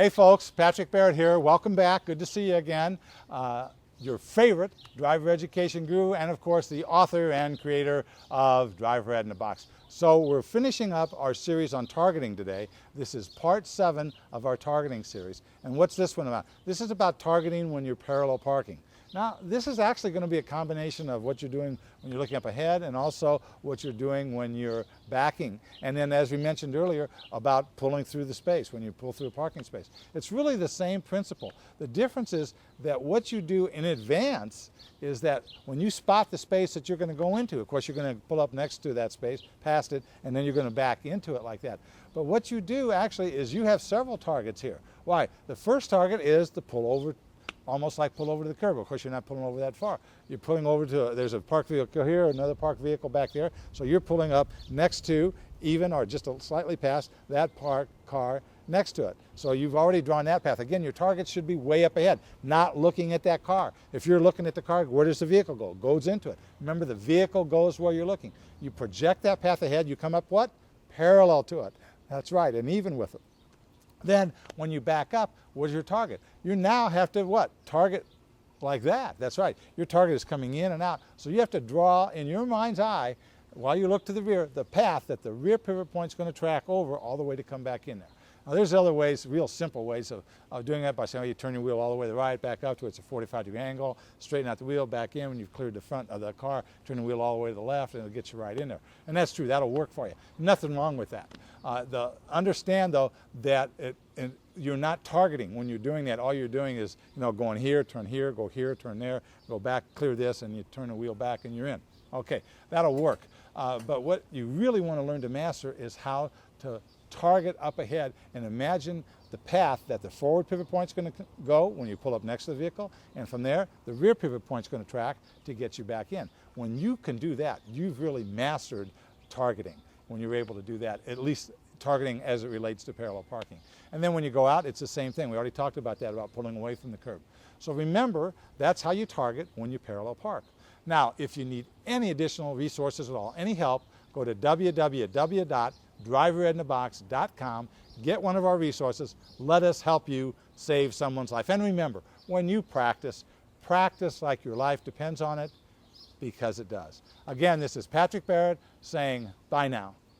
Hey folks, Patrick Barrett here. Welcome back. Good to see you again. Your favorite driver education guru, and of course the author and creator of Driver Ed in a Box. So we're finishing up our series on targeting today. This is part 7 of our targeting series. And what's this one about? This is about targeting when you're parallel parking. Now, this is actually going to be a combination of what you're doing when you're looking up ahead and also what you're doing when you're backing. And then, as we mentioned earlier, about pulling through the space, when you pull through a parking space. It's really the same principle. The difference is that what you do in advance is that when you spot the space that you're going to go into, of course, you're going to pull up next to that space, past it, and then you're going to back into it like that. But what you do actually is you have several targets here. Why? The first target is the pull over, almost like pull over to the curb. Of course, you're not pulling over that far. You're pulling over to, there's a parked vehicle here, another parked vehicle back there. So you're pulling up next to, even or just slightly past that parked car next to it. So you've already drawn that path. Again, your target should be way up ahead, not looking at that car. If you're looking at the car, where does the vehicle go? It goes into it. Remember, the vehicle goes where you're looking. You project that path ahead, you come up what? Parallel to it. That's right, and even with it. Then when you back up, what's your target? You now have to what? Target like that. That's right. Your target is coming in and out. So you have to draw in your mind's eye, while you look to the rear, the path that the rear pivot point is going to track over all the way to come back in there. Now there's other ways, real simple ways of doing that by saying, oh, you turn your wheel all the way to the right, back up to it's a 45-degree angle, straighten out the wheel, back in. When you've cleared the front of the car, turn the wheel all the way to the left, and it'll get you right in there. And that's true. That'll work for you. Nothing wrong with that. Understand, though, that you're not targeting when you're doing that. All you're doing is, going here, go here, turn there, go back, clear this, and you turn the wheel back, and you're in. Okay, that'll work. But what you really want to learn to master is how to target up ahead and imagine the path that the forward pivot point is going to go when you pull up next to the vehicle, and from there the rear pivot point is going to track to get you back in. When you can do that, you've really mastered targeting. When you're able to do that, at least targeting as it relates to parallel parking. And then when you go out, it's the same thing. We already talked about that, about pulling away from the curb. So remember, that's how you target when you parallel park. Now, if you need any additional resources at all, any help, go to www.driveredinabox.com, get one of our resources, let us help you save someone's life. And remember, when you practice, practice like your life depends on it, because it does. Again, this is Patrick Barrett saying bye now.